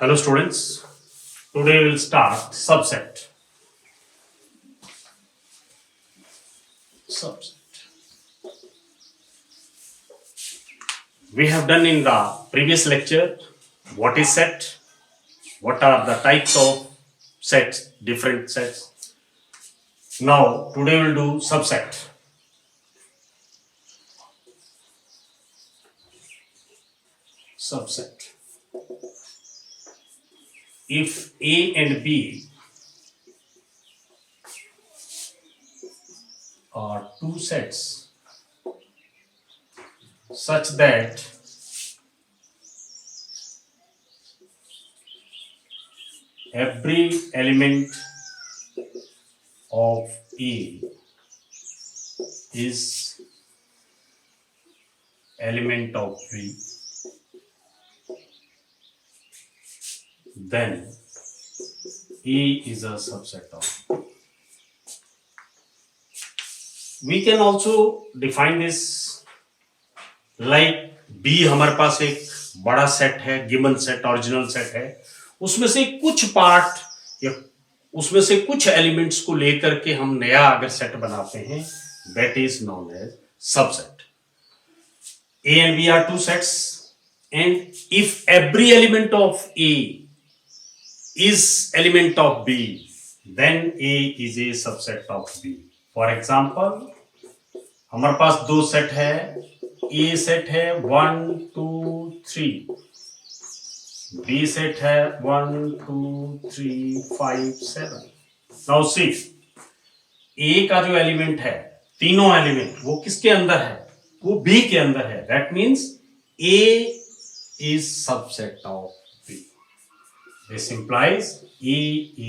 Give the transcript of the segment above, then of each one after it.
Hello students, today we'll start subset. Subset. We have done in the previous lecture what is set, what are the types of sets, different sets. Now today we'll do subset. Subset. If A and B are two sets such that every element of A is element of B, then A is a subset of. We can also define this like B हमारे पास एक बड़ा set है, given set, original set है, उसमें से कुछ part या उसमें से कुछ एलिमेंट्स को लेकर के हम नया अगर सेट बनाते हैं, that is known as subset. A and B are two sets, and if every element of A is element of B, then A is a subset of B. For example, हमारे पास दो set है, A set है 1 2 3, B set है 1 2 3 5 7. Now see, A का जो element है, तीनों element वो किसके अंदर है? वो B के अंदर है. That means A is subset of B. This implies A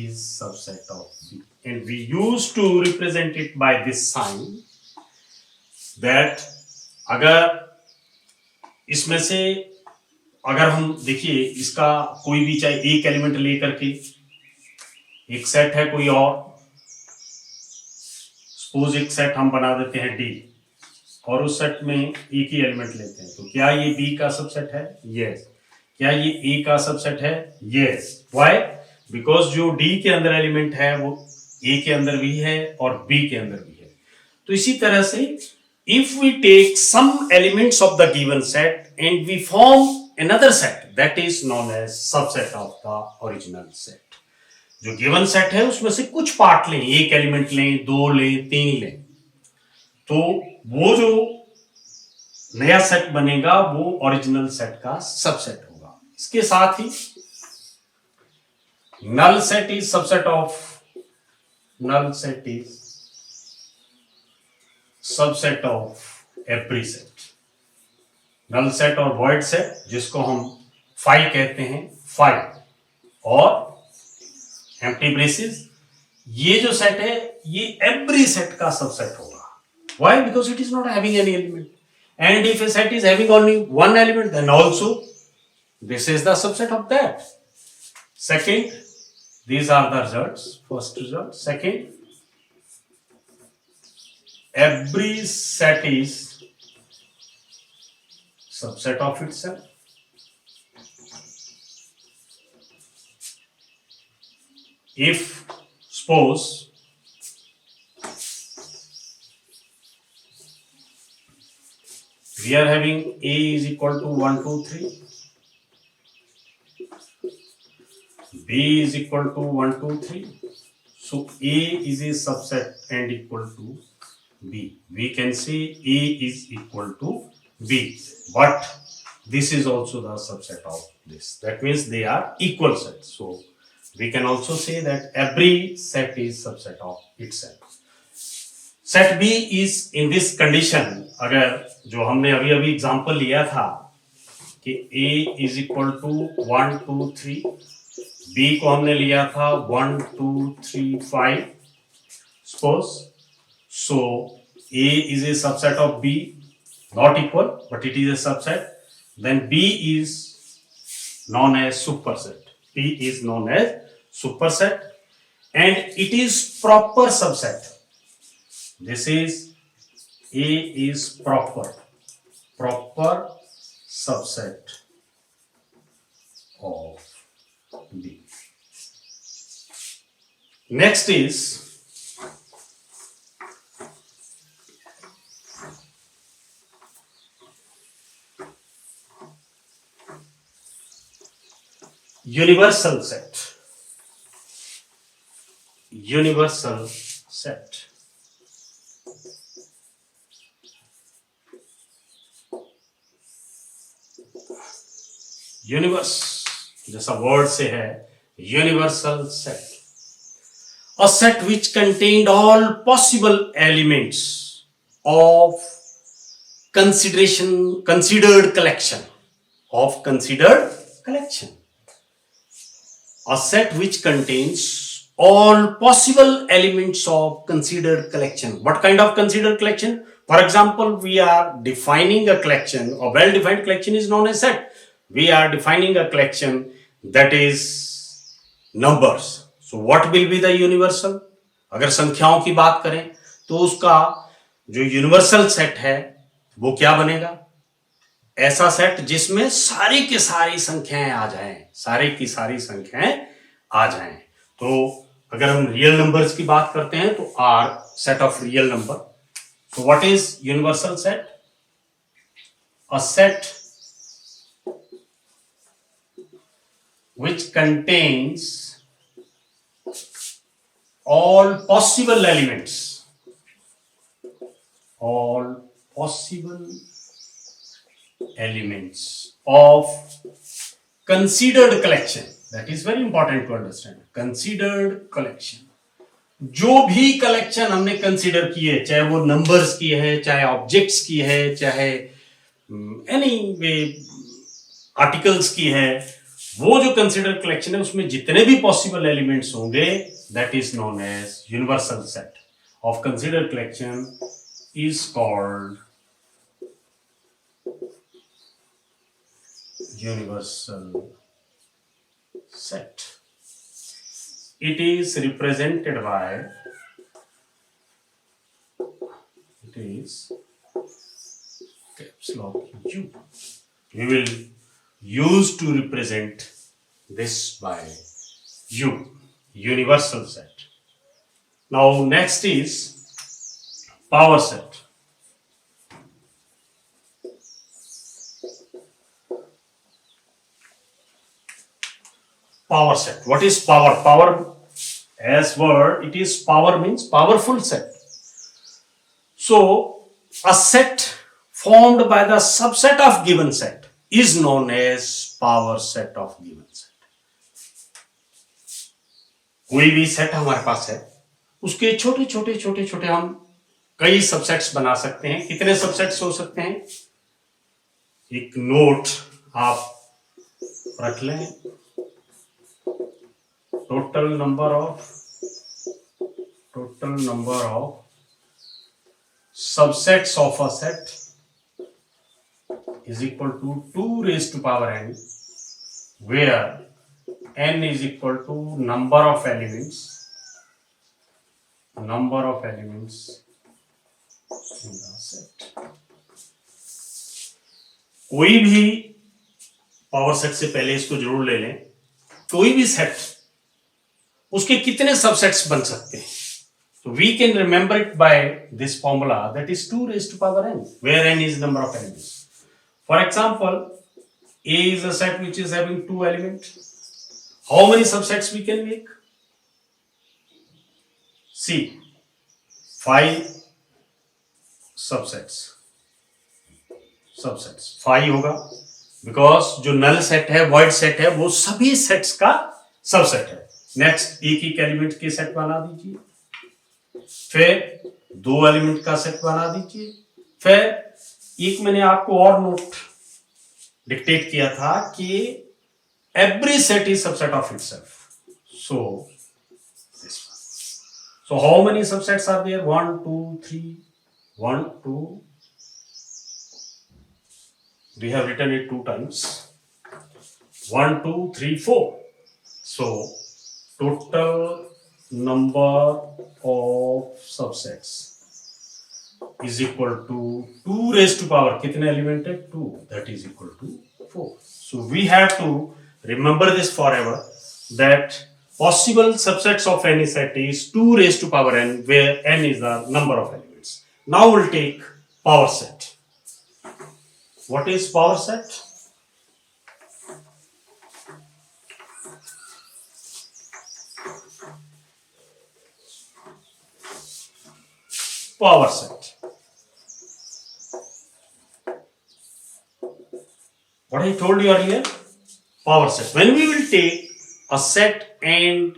is subset of B, and we used to represent it by this sign. That अगर इसमें से अगर हम देखिए इसका कोई भी चाहे एक एलिमेंट लेकर के एक सेट है कोई और, सपोज एक सेट हम बना देते हैं डी और उस सेट में एक ही एलिमेंट लेते हैं, तो क्या ये बी का सबसेट है? यस. क्या ये ए का सबसेट है? यस. व्हाई? बिकॉज जो डी के अंदर एलिमेंट है वो ए के अंदर भी है और बी के अंदर भी है. तो इसी तरह से if we take some elements of the given set and we form another set, that is known as subset of the original set. जो given set है उसमें से कुछ पार्ट लें, एक एलिमेंट लें, दो लें, तीन लें, तो वो जो नया सेट बनेगा वो ओरिजिनल सेट का सबसेट होगा. इसके साथ ही null set is subset of subset of every set. Null set और वॉइड सेट जिसको हम फाई कहते हैं, फाई और एम्प्टी ब्रेसेस, ये जो सेट है ये एवरी सेट का सबसेट होगा. Why? Because it is not having any element, and if a set is having only one element then also this is the subset of that. Second, these are the results. First result. Second, every set is subset of itself. If suppose we are having A is equal to 1 2 3, B is equal to 1 2 3, so A is a subset and equal to B. We can say A is equal to B, but this is also the subset of this. That means they are equal sets. So we can also say that every set is subset of itself. Set B is in this condition. अगर जो हमने अभी example लिया था कि A is equal to 1 2 3, B को हमने लिया था 1 2 3 5, suppose. So A is a subset of B, not equal, but it is a subset. Then B is known as superset. B is known as superset, and it is proper subset. This is A is proper subset of Next is universal set. Universal set. Universe जैसा word से है, universal set. A set which contained all possible elements of considered collection. A set which contains all possible elements of considered collection. What kind of considered collection? For example, we are defining a collection. A well-defined collection is known as set. We are defining a collection that is numbers. So what will be the universal? अगर संख्याओं की बात करें तो उसका जो universal set है वो क्या बनेगा? ऐसा सेट जिसमें सारी की सारी संख्याएं आ जाएं, सारी की सारी संख्याएं आ जाएं. तो अगर हम रियल नंबर्स की बात करते हैं तो R set of real number. So what is universal set? A set which contains all possible elements of considered collection. That is very important to understand. Considered collection. जो भी कलेक्शन हमने consider की है, चाहे वो नंबर्स की है, चाहे ऑब्जेक्ट्स की है, चाहे एनी वे आर्टिकल्स की है, वो जो कंसिडर कलेक्शन है उसमें जितने भी पॉसिबल एलिमेंट्स होंगे, that is known as universal set of consider collection is called universal set. It is represented by caps lock U. We will use to represent this by U, universal set. Now next is power set. Power set. What is power? Power as word, it is power means powerful set. So a set formed by the subset of given set is known as power set of given set. कोई भी set हमारे पास है, उसके छोटे छोटे छोटे छोटे हम कई सबसेट्स बना सकते हैं. कितने सबसेट्स हो सकते हैं? एक नोट आप रख लें. Total number of subsets of a set is equal to 2 raised to power n, where n is equal to number of elements in the set. कोई भी पावर सेट से पहले इसको जरूर ले लें. कोई भी सेट, उसके कितने सबसेट्स बन सकते हैं? So we can remember it by this formula, that is 2 raised to power n, where n is number of elements. For example, A is a set which is having 2 elements. How many subsets we can make? See, 5 subsets. 5 होगा, because जो null set है, void set है, वो सभी sets का subset है. Next, एक एक element के set बना दीजिए. फिर 2 element का set बना दीजिए. फिर एक मैंने आपको और नोट डिक्टेट किया था कि every set is subset of itself. So this one. So how many subsets are there? 1 2 3 1 2. We have written it 2 times. 1 2 3 4. So total number of subsets is equal to 2 raised to power कितने element है? 2. that is equal to 4. So we have to remember this forever, that Possible subsets of any set is 2 raised to power n, where n is the number of elements. Now we'll take power set. What is power set? Power set. What I told you earlier, power set. When we will take a set and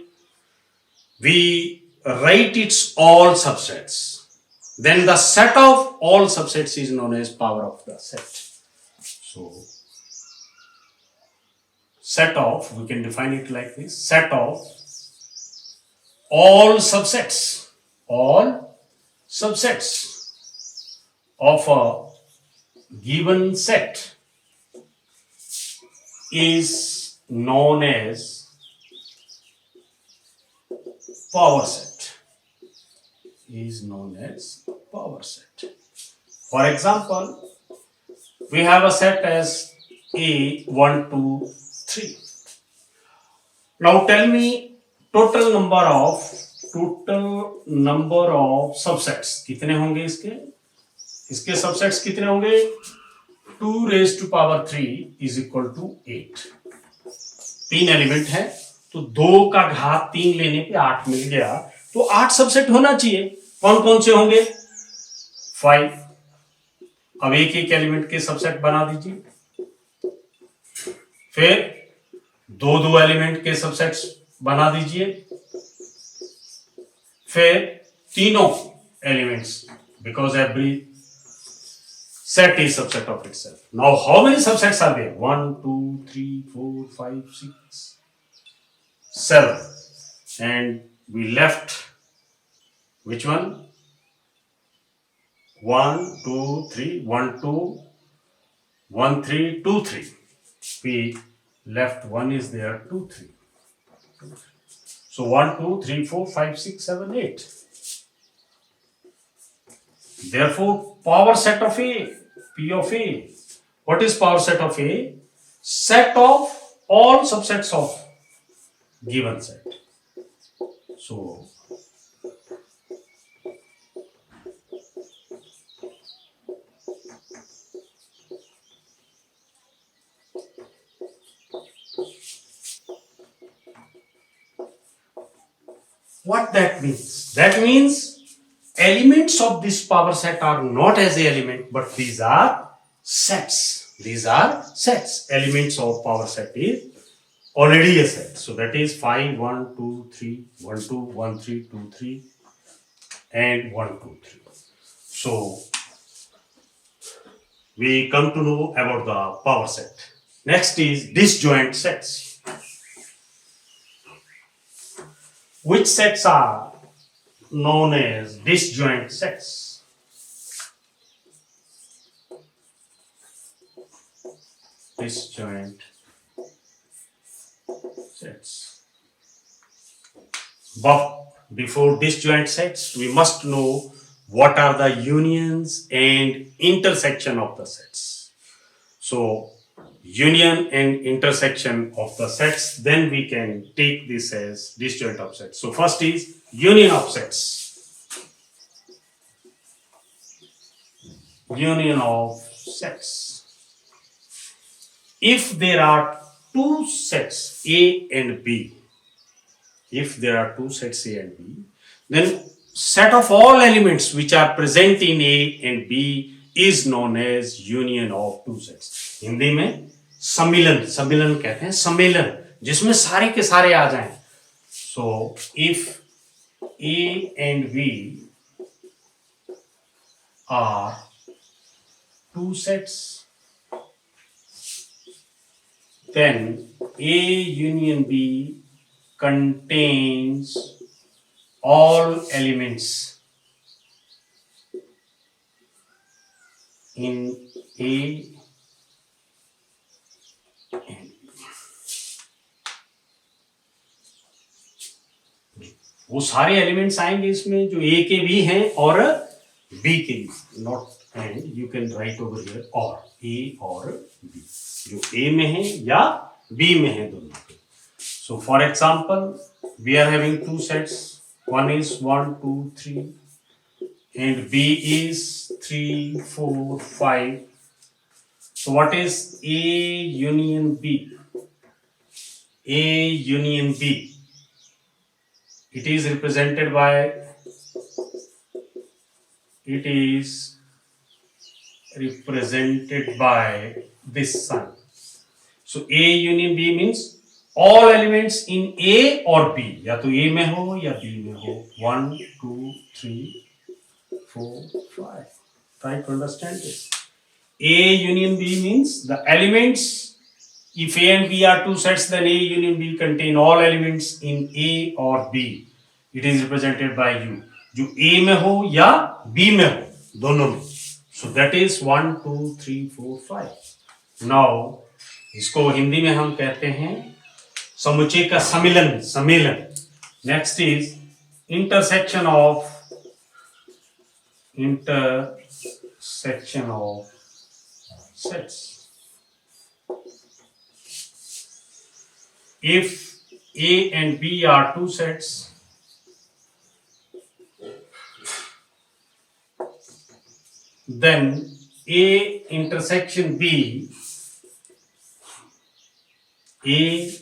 we write its all subsets, then the set of all subsets is known as power of the set. So, set of, we can define it like this, set of all subsets of a given set is known as power set. For example, we have a set as A 1, 2, 3. Now tell me total number of subsets कितने होंगे इसके subsets कितने होंगे? 2 raised to power 3 is equal to 8. 3 element है तो 2 का घात 3 लेने पे 8 मिल गया, तो 8 सबसेट होना चाहिए. कौन कौन से होंगे? 5. अब एक एक एलिमेंट के सबसेट बना दीजिए. फिर 2 एलिमेंट के सबसेट्स बना दीजिए. फिर तीनों elements, because every set is subset of itself. Now how many subsets are there? 1, 2, 3, 4, 5, 6, 7. And we left which one? 1, 2, 3, 1, 2, 1, 3, 2, 3. We left 1 is there, 2, 3. So 1, 2, 3, 4, 5, 6, 7, 8. Therefore, power set of A, P of A. What is power set of A? Set of all subsets of given set. So, what that means? That means elements of this power set are not as a element, but these are sets. Elements of power set is already a set. So that is 5, 1, 2, 3, 1, 2, 1, 3, 2, 3, and 1, 2, 3. So we come to know about the power set. Next is disjoint sets. Which sets are known as disjoint sets? Disjoint sets. But before disjoint sets, we must know what are the unions and intersection of the sets. So, union and intersection of the sets, then we can take this as disjoint of sets. So, first is union of sets. Union of sets. If there are two sets A and B, then set of all elements which are present in A and B is known as union of two sets. Hindi में सम्मिलन कहते हैं, सम्मेलन जिसमें सारे के सारे आ जाएं. So if A and B are two sets, then A union B contains all elements in A and B. वो सारे एलिमेंट्स आएंगे इसमें जो A के भी हैं और B के भी. Not and, you can write over here और A और B, जो A में है या B में है दोनों के. So for example, we are having two sets. One is 1 2 3 and B is 3 4 5. So what is A union B? A union B, it is represented by, it is represented by this sign. So A union B means all elements in A or B, या तो A में हो या B में हो. 1 2 3 4 5. Try to understand this. A union B means the elements, if A and B are two sets, then A union B contain all elements in A or B. It is represented by U. जो A में हो या B में हो, दोनों में. So that is 1 2 3 4 5. Now इसको हिंदी में हम कहते हैं समुच्चय का सम्मिलन, सम्मेलन. Next is intersection of sets. If A and B are two sets, then A intersection B, A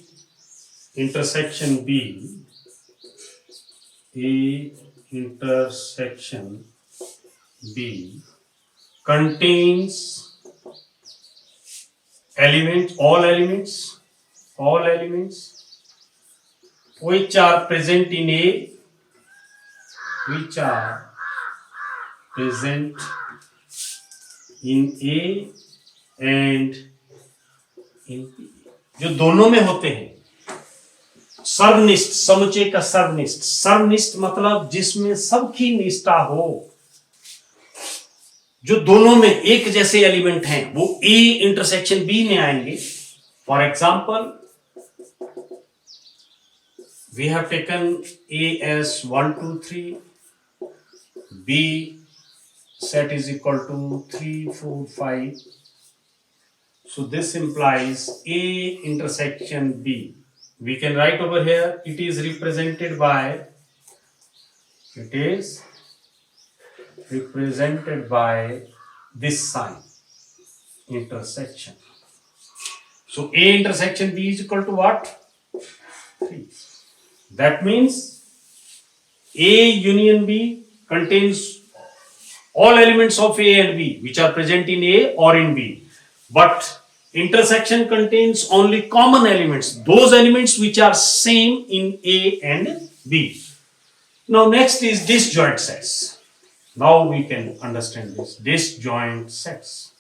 intersection B, A intersection B contains elements, all elements which are present in A, which are present in A and in B, जो दोनों में होते हैं. सर्वनिष्ठ, समुच्चय का सर्वनिष्ठ. सर्वनिष्ठ मतलब जिसमें सबकी निष्ठा हो, जो दोनों में एक जैसे एलिमेंट हैं, वो A इंटरसेक्शन B में आएंगे. For example, we have taken A as 1 2 3, B set is equal to 3 4 5. So this implies A intersection B. We can write over here, it is represented by this sign, intersection. So A intersection B is equal to what? 3. That means A union B contains all elements of A and B which are present in A or in B. But intersection contains only common elements, those elements which are same in A and B. Now next is disjoint sets. Now we can understand this. Disjoint sets.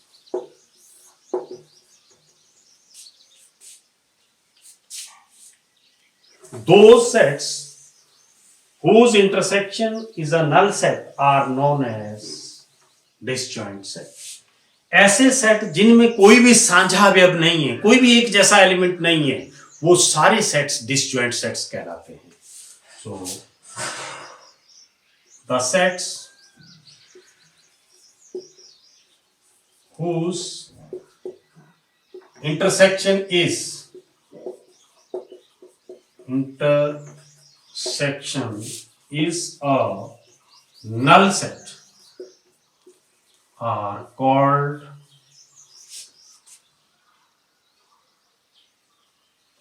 Those sets whose intersection is a null set are known as disjoint set. ऐसे set जिनमें कोई भी साझा अवयव नहीं है, कोई भी एक जैसा एलिमेंट नहीं है, वो सारे सेट्स डिसजॉइंट सेट्स कहलाते हैं. So the sets whose intersection is a null set are called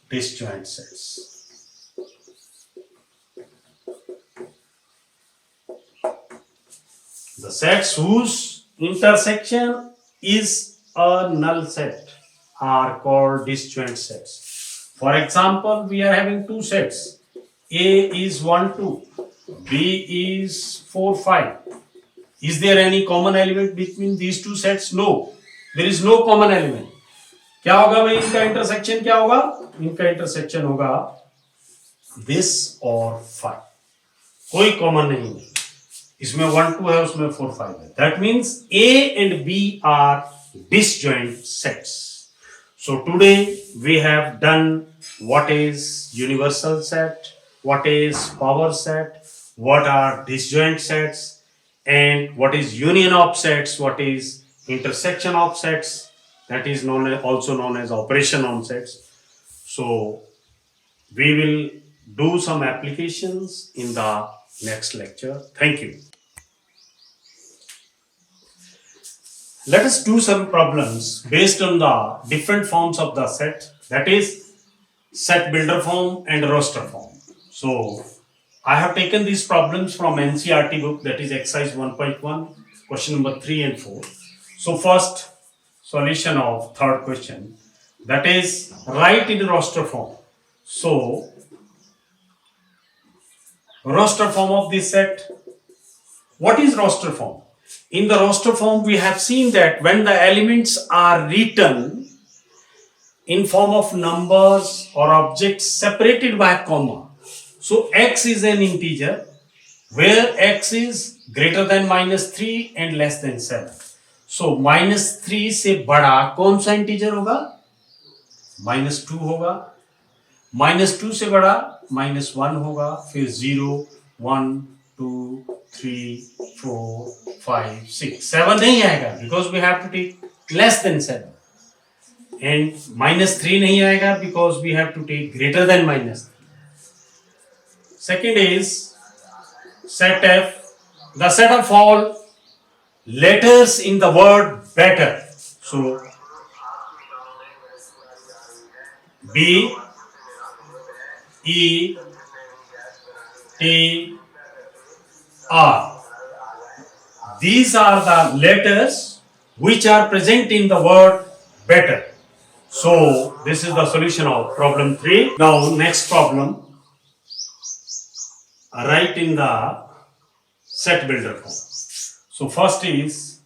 disjoint sets. The sets whose intersection is a null set are called disjoint sets. For example, we are having two sets. A is 1 2, B is 4 5. Is there any common element between these two sets? No, there is no common element. क्या होगा भाई इनका intersection? क्या होगा इनका intersection? होगा this और 5. कोई कॉमन नहीं है. इसमें 1 2 है, उसमें 4 5 है. That means A and B are disjoint sets. So today we have done what is universal set, what is power set, what are disjoint sets, and what is union of sets, what is intersection of sets, that is also known as operation on sets. So We will do some applications in the next lecture. Thank you. Let us do some problems based on the different forms of the set, that is set builder form and roster form. So I have taken these problems from NCERT book, that is exercise 1.1, question number 3 and 4. So first solution of third question, that is write in roster form. So roster form of this set. What is roster form? In the roster form, we have seen that when the elements are written in form of numbers or objects separated by a comma, so x is an integer where x is greater than -3 and less than 7. So -3 से बड़ा कौन सा integer होगा? -2 होगा. -2 से बड़ा -1 होगा, फिर 0, 1, 2, 3, 4, 5, 6, 7 नहीं आएगा because we have to take less than 7. And -3 नहीं आएगा because we have to take greater than -3. Second is set F, the set of all letters in the word better. So B, E, T, R. These are the letters which are present in the word better. So this is the solution of problem 3. Now next problem, write in the set builder form. So first is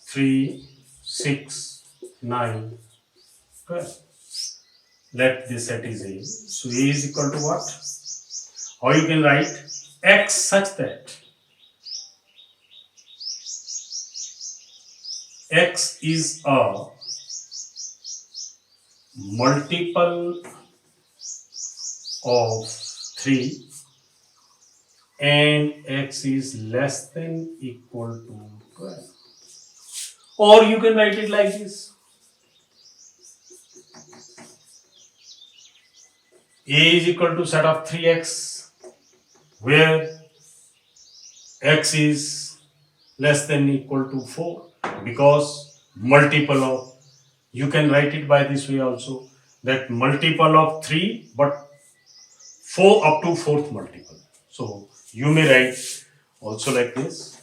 3, 6, 9, 12. Let this set is A. So A is equal to what? How you can write x such that x is a multiple of 3 and x is less than equal to 12. Or you can write it like this. A is equal to set of 3x where x is less than equal to 4 because multiple of, you can write it by this way also, that multiple of 3 but 4 up to 4th multiple. So you may write also like this.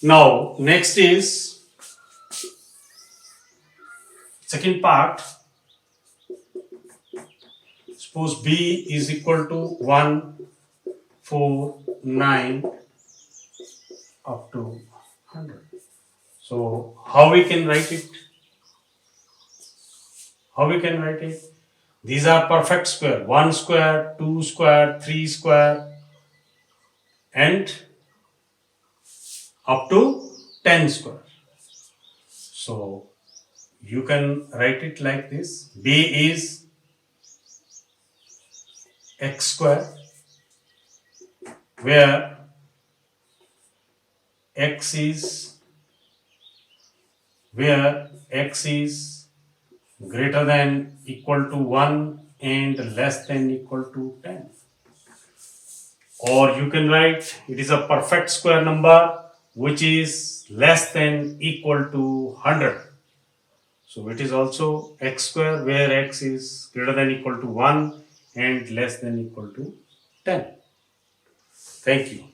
Now next is second part. Suppose B is equal to 1, 4, 9 up to 100. So how we can write it? How we can write it? These are perfect square. 1 square, 2 square, 3 square and up to 10 square. So you can write it like this. B is x square where x is greater than equal to 1 and less than equal to 10. Or you can write it is a perfect square number which is less than equal to 100. So it is also x square where x is greater than equal to 1 and less than equal to 10. Thank you.